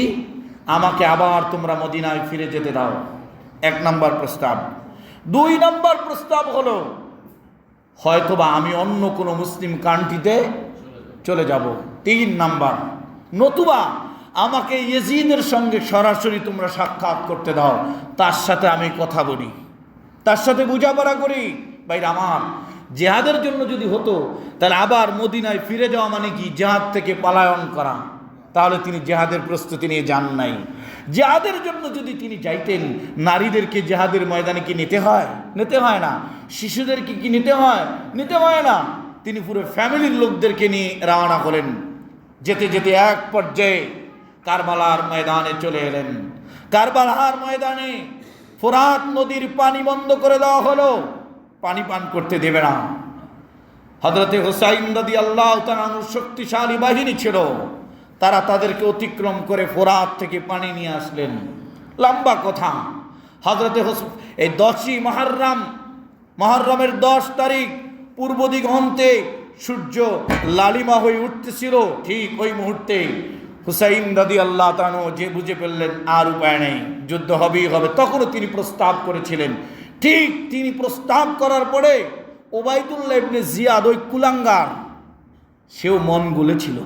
আমাকে আবার তোমরা মদিনায় ফিরে যেতে দাও, এক নাম্বার প্রস্তাব। দুই নাম্বার প্রস্তাব হলো, হয়তোবা আমি অন্য কোনো মুসলিম কান্ট্রিতে চলে যাব। তিন নাম্বার, নতুবা আমাকে ইয়াজিদের সঙ্গে সরাসরি তোমরা সাক্ষাৎ করতে দাও, তার সাথে আমি কথা বলি, তার সাথে বোঝাপড়া করি। ভাইরা আমার, জিহাদের জন্য যদি হতো তাহলে আবার মদিনায় ফিরে যাওয়া মানে কি? জিহাদ থেকে পলায়ন করা। তাহলে তিনি জিহাদের প্রস্তুতি নিয়ে যান নাই। জিহাদের জন্য যদি তিনি যাইতেন, নারীদেরকে জিহাদের ময়দানে কি নিতে হয়? নিতে হয় না। শিশুদেরকে কি নিতে হয়? নিতে হয় না। তিনি পুরো ফ্যামিলির লোকদেরকে নিয়ে রওনা হলেন। যেতে যেতে এক পর্যায়ে কারবালার ময়দানে চলে এলেন। কারবালার ময়দানে ফোরাত নদীর পানি বন্ধ করে দেওয়া হলো, পানি পান করতে দেবে না। হযরতে হুসাইন রাদিয়াল্লাহু তাআলা আনহুর শক্তিশালী বাহিনী ছিল, তারা তাদেরকে অতিক্রম করে ফোরাত থেকে পানি নিয়ে আসলেন। লম্বা কথা। হযরতে এই 10ই মুহররমের 10 তারিখ পূর্ব দিগন্তে সূর্য লালিমা হয়ে উঠতেছিল। ঠিক ওই মুহূর্তে হুসাইন রাদিয়াল্লাহু তাআলা যে বুঝে ফেললেন আর উপায় নেই, যুদ্ধ হবেই হবে। তখনও তিনি প্রস্তাব করেছিলেন। ঠিক তিনি প্রস্তাব করার পরে ওবাইদুল্লাহ ইবনে জিয়াদ, ওই কুলাঙ্গার, সেও মন গলেছিল।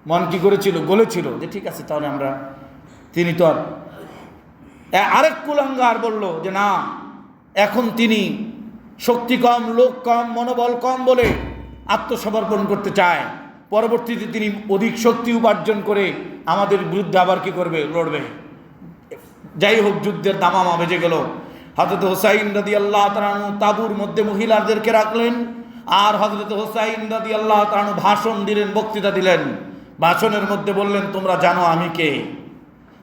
মন কি করেছিল? গলেছিল যে ঠিক আছে তাহলে আমরা, তিনি তো আর, আরেক কুলাঙ্গার বলল যে না, এখন তিনি শক্তি কম, লোক কম, মনোবল কম বলে আত্মসমর্পণ করতে চায়। পরবর্তীতে তিনি অধিক শক্তি উপার্জন করে আমাদের বিরুদ্ধে আবার কি করবে? লড়বে। যাই হোক, যুদ্ধের দামামা বেজে গেল। হযরত হুসাইন রাদিয়াল্লাহু তাআলা আনহু তাঁবুর মধ্যে মহিলাদেরকে রাখলেন, আর হযরত হুসাইন রাদিয়াল্লাহু তাআলা আনহু ভাষণ দিলেন, বক্তৃতা দিলেন। ভাষণের মধ্যে বললেন, তোমরা জানো আমি কে,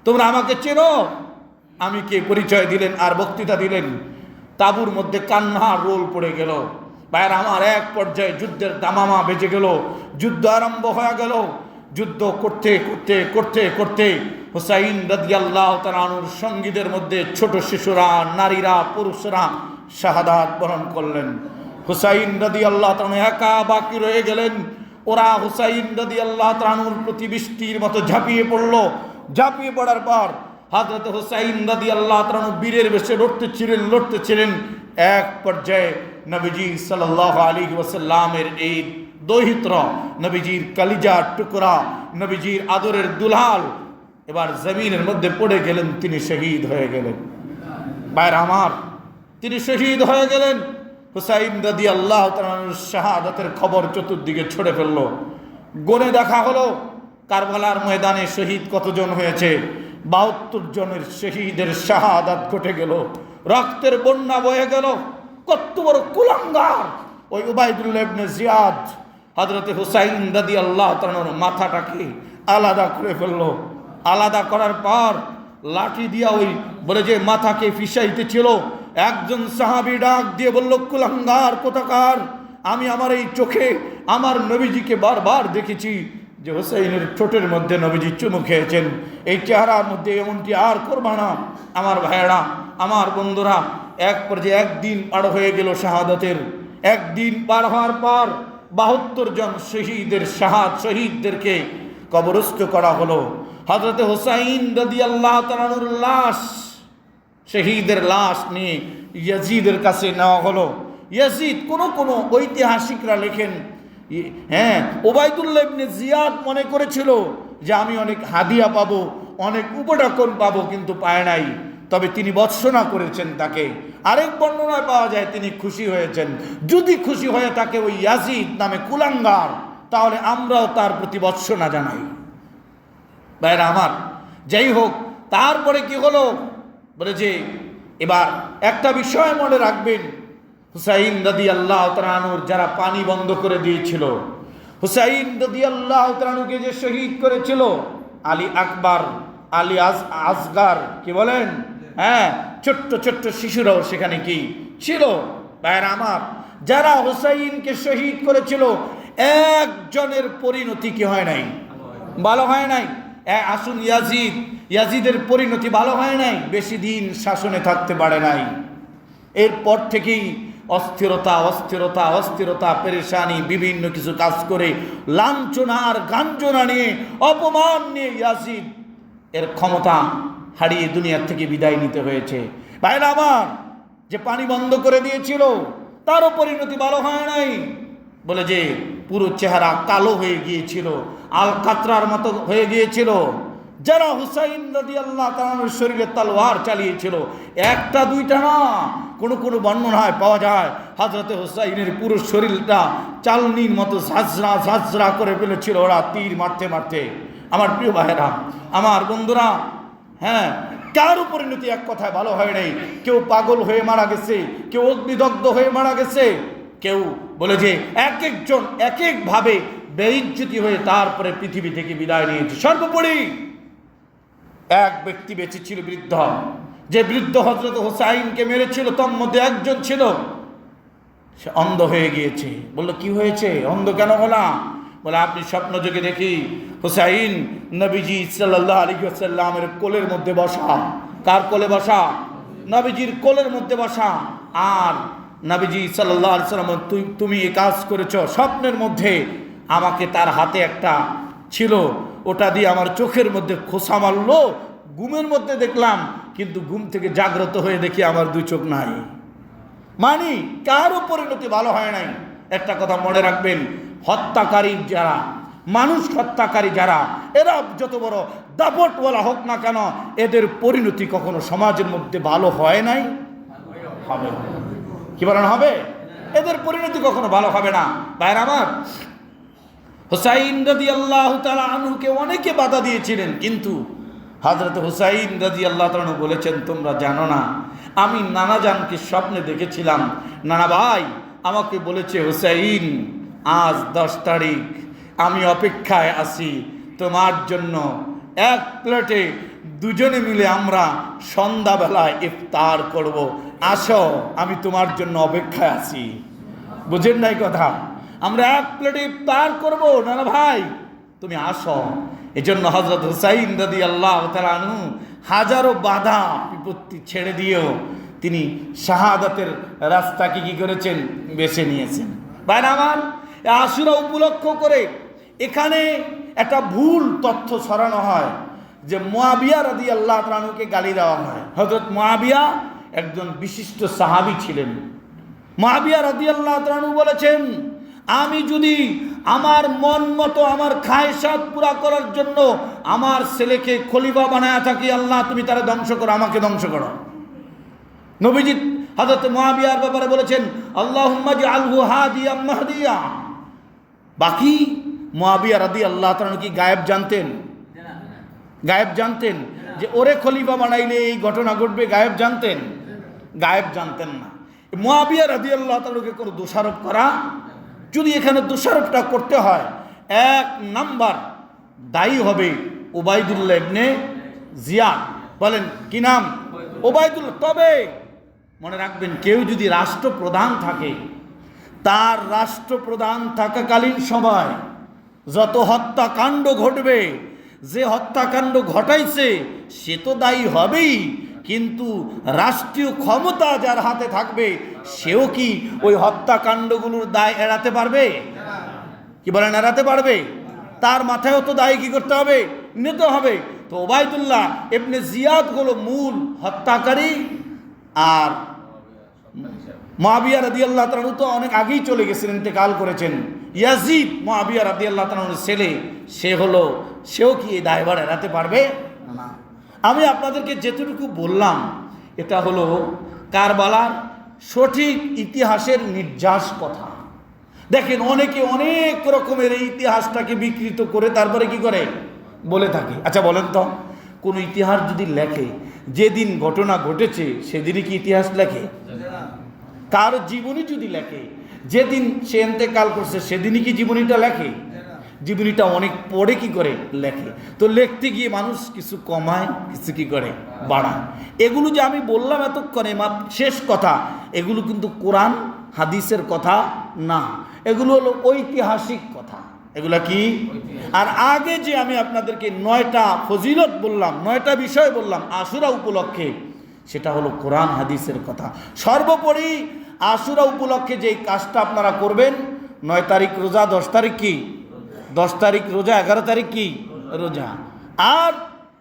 তোমরা আমাকে চেনো, আমি কে, পরিচয় দিলেন আর বক্তৃতা দিলেন। তাঁবুর মধ্যে কান্নার রোল পড়ে গেল। ভাইয়ের আমার, এক পর্যায়ে যুদ্ধের দামামা বেজে গেল, যুদ্ধ আরম্ভ হয়ে গেল। যুদ্ধ করতে করতে করতে করতে হুসাইন রাদিয়াল্লাহু তাআলা আনহুর সঙ্গীদের মধ্যে ছোট শিশুরা, নারীরা, পুরুষরা শাহাদাত বরণ করলেন। হুসাইন রাদিয়াল্লাহু তাআলা একা বাকি রয়ে গেলেন। ওরা হুসাইন রাদিয়াল্লাহু তাআলা আনহুর প্রতি বৃষ্টির মতো ঝাঁপিয়ে পড়ল। ঝাঁপিয়ে পড়ার পর হযরত হুসাইন রাদিয়াল্লাহু তাআলা আনহু বীরের বেশে লড়তেছিলেন। এক পর্যায়ে নবীজি সাল্লাল্লাহু আলাইহি ওয়াসাল্লামের এই দৌহিত্র, নবীজির কলিজার টুকরা, নবীজির আদরের দুলাল এবার জমিনের মধ্যে পড়ে গেলেন, তিনি শহীদ হয়ে গেলেন। ভাইরা আমার, তিনি শহীদ হয়ে গেলেন। হুসাইন রাদিয়াল্লাহু তাআলা শাহাদাতের খবর চতুর্দিকে ছড়ে ফেলল। গনে দেখা হলো কারবালার ময়দানে শহীদ কতজন হয়েছে। 72 জনের শহীদের শাহাদাত ঘটে গেল। রক্তের বন্যা বয়ে গেল। কত বড় কুলাঙ্গার ওই উবাইদুল্লাহ ইবনে জিয়াদ! হযরতে হুসাইন রাদিয়াল্লাহু তাআলার মাথাটাকে আলাদা করে ফেললো। আলাদা করার পর লাঠি দিয়া ওই বলে যে মাথাকে ফিসাইতেছিল, একজন সাহাবী ডাক দিয়ে বলল, কুলাঙ্গার কোথাকার! আমি আমার এই চোখে আমার নবীজিকে বারবার দেখেছি যে হুসাইনের ঠোঁটের মধ্যে নবীজি চুমু খেয়েছেন, এই চেহারার মধ্যে এমনটি আর করবা না। আমার ভাইয়েরা, আমার বন্ধুরা, এক পর্যায়ে একদিন পার হয়ে গেল শাহাদাতের। একদিন পার হওয়ার পর 72 জন শহীদদেরকে কবরস্থ করা হলো। হযরতে হুসাইন রাদিয়াল্লাহু তাআলার লাশ, শহীদের লাশ নিয়ে ইয়াজিদের কাছে নেওয়া হলো। ইয়াজিদ, কোন ঐতিহাসিকরা লেখেন, ওবাইদুল্লাহ ইবনে জিয়াদ মনে করেছিল যে আমি অনেক হাদিয়া পাবো, অনেক উপঢৌকন পাবো, কিন্তু পায় নাই। তবে তিনি ভর্ৎসনা করেছেন তাকে। আরেক বর্ণনায় পাওয়া যায় তিনি খুশি হয়েছেন। যদি খুশি হয়ে থাকে ওই ইয়াজিদ নামে কুলাঙ্গার, তাহলে আমরাও তার প্রতি ভর্ৎসনা জানাই। ভাইরা আমার, যাই হোক, তারপরে কি হলো বলে যে এবার একটা বিষয় মনে রাখবেন, হুসাইন রাদিয়াল্লাহু তাআলা আনহুর যারা পানি বন্ধ করে দিয়েছিল, হুসাইন রাদিয়াল্লাহু তাআলা আনহুকে যে শহীদ করেছিল, আলী আকবর, আলী আসগার, কি বলেন, হ্যাঁ, ছোট্ট ছোট্ট শিশুরাও সেখানে কি ছিল। ভাইরা আমার, যারা হুসাইনকে শহীদ করেছিল, একজনের পরিণতি কি হয় নাই, ভালো হয় নাই। আসুন, ইয়াজিদের পরিণতি ভালো হয় নাই, বেশি দিন শাসনে থাকতে পারে নাই। এরপর থেকেই অস্থিরতা অস্থিরতা অস্থিরতা, পেরেশানি, বিভিন্ন কিছু কাজ করে লাঞ্ছনা আর গাঞ্জনা নিয়ে, অপমান নিয়ে ইয়াজিদ এর ক্ষমতা হারিয়ে দুনিয়ার থেকে বিদায় নিতে হয়েছে। ভাইরা আমার, যে পানি বন্ধ করে দিয়েছিল তারও পরিণতি ভালো হয় নাই। বলে যে পুরো চেহারা কালো হয়ে গিয়েছিল, আল কাতরার মতো হয়ে গিয়েছিল। যারা হুসাইন রাদিয়াল্লাহু তাআলার শরীরে তলোয়ার চালিয়েছিল, একটা দুইটা না, কোনো কোনো বর্ণনায় পাওয়া যায় হযরতে হুসাইনের পুরো শরীরটা চালনির মতো ঝাঁঝরা ঝাঁঝরা করে ফেলেছিল ওরা তীর মারতে মারতে। আমার প্রিয় ভাইয়েরা, আমার বন্ধুরা, হ্যাঁ, কারো পরিণতি এক কথায় ভালো হয় নাই। কেউ পাগল হয়ে মারা গেছে, কেউ অগ্নিদগ্ধ হয়ে মারা গেছে, কেউ বলে যে এক একজন এক একভাবে বেইজ্জতি হয়ে তারপরে পৃথিবী থেকে বিদায় নিয়েছে। সর্বোপরি এক ব্যক্তি বেঁচে ছিল, বৃদ্ধ, যে বৃদ্ধ হযরত হুসাইনকে মেরেছিল, তার মধ্যে একজন ছিল, সে অন্ধ হয়ে গিয়েছে। বললো, কি হয়েছে, অন্ধ কেন হলা? বলে, আপনি স্বপ্ন যোগে দেখি হুসাইন নবীজি সাল্লাল্লাহু আলাইহি ওয়াসাল্লামের কোলের মধ্যে বসা। কার কোলে বসা? নবীজির কোলের মধ্যে বসা। আর নবীজি সাল্লাল্লাহু আলাইহি ওয়াসাল্লাম, তুমি এই কাজ করেছ। স্বপ্নের মধ্যে আমাকে তার হাতে একটা ছিল, ওটা দিয়ে আমার চোখের মধ্যে খোসা মারলো। ঘুমের মধ্যে দেখলাম, কিন্তু ঘুম থেকে জাগ্রত হয়ে দেখি আমার দুই চোখ নাই। মানি কারও পরিণতি ভালো হয় নাই। একটা কথা মনে রাখবেন, হত্যাকারী যারা, মানুষ হত্যাকারী যারা, এরা যত বড় দাপটওয়ালা হোক না কেন, এদের পরিণতি কখনো সমাজের মধ্যে ভালো হয় নাই, হবে। কি বলেন, হবে? এদের পরিণতি কখনো ভালো হবে না। ভাইরা আমার, হুসাইন রাদিয়াল্লাহু তাআলা আনহুকে অনেকে বাধা দিয়েছিলেন, কিন্তু হযরত হুসাইন রাদিয়াল্লাহু তাআলা আনহু বলেছেন, তোমরা জানো না, আমি নানাজানকে স্বপ্নে দেখেছিলাম। নানা ভাই আমাকে বলেছে, হুসাইন আজ 10 তারিখ, আমি অপেক্ষায় আছি তোমার জন্য। এক প্লেটে দুজনে মিলে আমরা সন্ধ্যাবেলায় ইফতার করব, আসো, আমি তোমার জন্য অপেক্ষায় আছি। বুঝেন নাই কথা? আমরা এক প্লেটে ইফতার করব, নানা ভাই তুমি আসো। এজন্য হযরত হুসাইন রাদিয়াল্লাহু তাআলা আনহু হাজারো বাধা বিপত্তি ছেড়ে দিয়েও তিনি শাহাদাতের রাস্তাকে কি করেছেন, বেছে নিয়েছেন। ভাই আমার, আশুরা উপলক্ষ করে এখানে একটা ভুল তথ্য ছড়ানো হয় যে মুয়াবিয়া রাদিয়াল্লাহু তাআলা আনহুকে গালি দেওয়া হয়। হযরত মুয়াবিয়া একজন বিশিষ্ট সাহাবী ছিলেন। মুয়াবিয়া রাদিয়াল্লাহু তাআলা আনহু বলেছেন, আমি যদি আমার মন মতো আমার খায়সাত পুরা করার জন্য আমার ছেলেকে খলিফা বানায়া থাকি, আল্লাহ তুমি তারা ধ্বংস করো, আমাকে ধ্বংস করো। নবীজি হযরত মুয়াবিয়ার ব্যাপারে বলেছেন, আল্লাহুম্মা জাআলহু হাদিয়াম মাহদিয়া। বাকি মুয়াবিয়া রাদিয়াল্লাহু তাআলা কি গায়েব জানতেন? গায়েব জানতেন যে ওরে খলিফা বানাইলে এই ঘটনা ঘটবে? গায়েব জানতেন? গায়েব জানতেন না। মুয়াবিয়া রাদিয়াল্লাহু তাআলাকে কোনো দোষারোপ করা, যদি এখানে দোষারোপটা করতে হয়, এক নাম্বার দায়ী হবে উবাইদুল্লাহ ইবনে জিয়াদ। বলেন কি নাম? উবাইদুল্লাহ। তবে মনে রাখবেন, কেউ যদি রাষ্ট্রপ্রধান থাকে, তার রাষ্ট্রপ্রধান থাকাকালীন সময় যত হত্যাকাণ্ড ঘটবে, যে হত্যাকাণ্ড ঘটাইছে সে তো দায়ী হবেই, কিন্তু রাষ্ট্রীয় ক্ষমতা যার হাতে থাকবে সেও কি ওই হত্যাকাণ্ডগুলোর দায় এড়াতে পারবে? কি বলেন, এড়াতে পারবে? তার মাথায়ও তো দায় কি করতে হবে, নিতে হবে। তো উবাইদুল্লাহ ইবনে জিয়াদ হলো মূল হত্যাকারী, আর মুআবিয়া রাদিয়াল্লাহু তাআলা তো অনেক আগেই চলে গেছেন, ইন্তেকাল করেছেন। ইয়াজিদ মুআবিয়া রাদিয়াল্লাহু তাআলার ছেলে, সেও কি এই দায়ভার এড়াতে পারবে না। আমি আপনাদেরকে যেটুকু বললাম এটা হলো কারবালার সঠিক ইতিহাসের নির্যাস কথা। দেখেন অনেকে অনেক রকমের এই ইতিহাসটাকে বিকৃত করে তারপরে কি করে বলে থাকে। আচ্ছা বলেন তো, কোন ইতিহাস যদি লেখে যেদিন ঘটনা ঘটেছে সেদিনই কি ইতিহাস লেখে? কার জীবনী যদি লেখে যেদিন সে ইন্তেকাল করছে সেদিনই কি জীবনীটা লেখে? জীবনীটা অনেক পরে কি করে লেখে। তো লিখতে গিয়ে মানুষ কিছু কমায়, কিছু কি করে বাড়ায়। এগুলো যে আমি বললাম এতক্ষণে শেষ কথা, এগুলো কিন্তু কোরআন হাদিসের কথা না, এগুলো হলো ঐতিহাসিক কথা। এগুলা কি? আর আগে যে আমি আপনাদেরকে 9টা ফজিলত বললাম, 9টা বিষয় বললাম আশুরা উপলক্ষে, সেটা হলো কোরআন হাদিসের কথা। সর্বোপরি আশুরা উপলক্ষে যেই কাজটা আপনারা করবেন, 9 তারিখ রোজা, 10 তারিখ কি? 10 তারিখ রোজা, 11 তারিখ কি রোজা। আর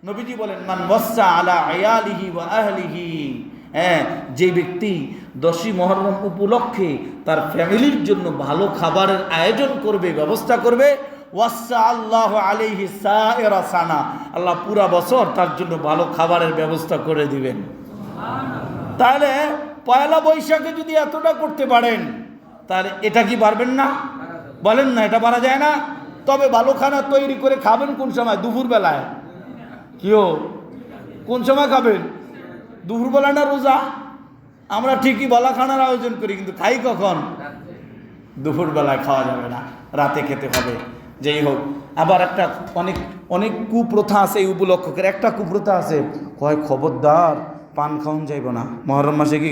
নবীজি বলেন মান ওয়াসা আলা আয়ালিহি ওয়া আহলিহি, যে ব্যক্তি 10ই মুহররম উপলক্ষে তার ফ্যামিলির জন্য ভালো খাবারের আয়োজন করবে, ব্যবস্থা করবে, ওয়াসা আল্লাহু আলাইহি সাইরা সানা, আল্লাহ পুরা বছর তার জন্য ভালো খাবারের ব্যবস্থা করে দিবেন। তাহলে পয়লা বৈশাখে যদি এতটা করতে পারেন, তাহলে এটা কি পারবেন না? বলেন না, এটা পারা যায় না? তবে ভালো খানা তৈরি করে খাবেন কোন সময়? দুপুরবেলায়। কিও কোন সময় খাবেন? দুপুরবেলা না রোজা? আমরা ঠিকই ভালো খানার আয়োজন করি, কিন্তু খাই কখন? দুপুরবেলায় খাওয়া যাবে না, রাতে খেতে হবে। যেই হোক, আবার একটা অনেক কুপ্রথা আছে এই উপলক্ষের। একটা কুপ্রথা আছে, খবরদার পান খাওয়ান যাইব না, মুহররম মাসে কি